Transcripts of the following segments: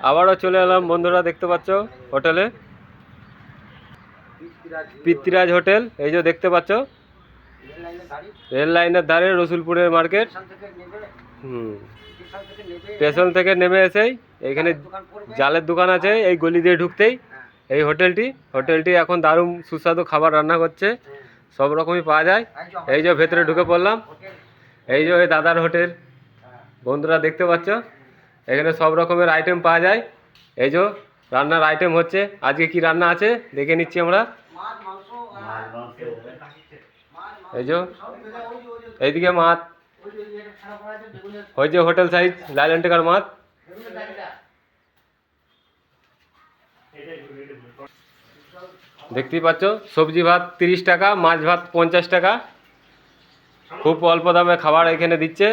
আবারও চলে এলাম বন্ধুরা, দেখতে পাচ্ছ হোটেলে, পৃথ্বীরাজ হোটেল। এই যে দেখতে পাচ্ছ রেল লাইনের ধারে রসুলপুরের মার্কেট। স্টেশন থেকে নেমে এসেই এখানে জালের দোকান আছে, এই গলি দিয়ে ঢুকতেই এই হোটেলটি এখন দারুণ সুস্বাদু খাবার রান্না করছে, সব রকমই পাওয়া যায়। এই যে ভেতরে ঢুকে পড়লাম, এই যে ওই দাদার হোটেল বন্ধুরা দেখতে পাচ্ছ, এখানে সব রকমের আইটেম পাওয়া যায়। এই যে রান্নার আইটেম হচ্ছে, আজকে কি রান্না আছে দেখে নিচ্ছি আমরা। এই যে এইদিকে মাছ, ওই যে হোটেল সাইজ লাইলেন টাকার মাছ। দেখতেই পাচ্ছ সবজি ভাত 30 টাকা, মাছ ভাত 50 টাকা। খুব অল্প দামে খাবার এখানে দিচ্ছে।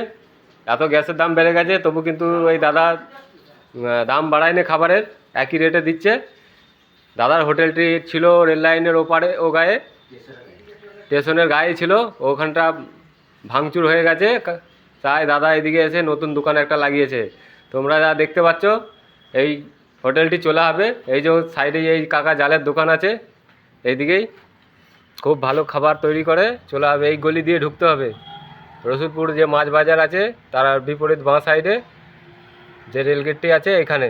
এত গ্যাসের দাম বেড়ে গেছে, তবু কিন্তু ওই দাদা দাম বাড়ায়নি খাবারের, একই রেটে দিচ্ছে। দাদার হোটেলটি ছিল রেল লাইনের ওপারে, ও গায়ে স্টেশনের গায়ে ছিল, ওখানটা ভাঙচুর হয়ে গেছে, তাই দাদা এদিকে এসে নতুন দোকান একটা লাগিয়েছে। তোমরা যা দেখতে পাচ্ছ এই হোটেলটি চলে হবে। এই যে সাইডে এই কাকা জালের দোকান আছে, এইদিকেই খুব ভালো খাবার তৈরি করে। চলে হবে, এই গলি দিয়ে ঢুকতে হবে। রসুলপুর যে মাছ বাজার আছে তার বিপরীত বাঁ সাইডে যে রেলগেটটি আছে এখানে।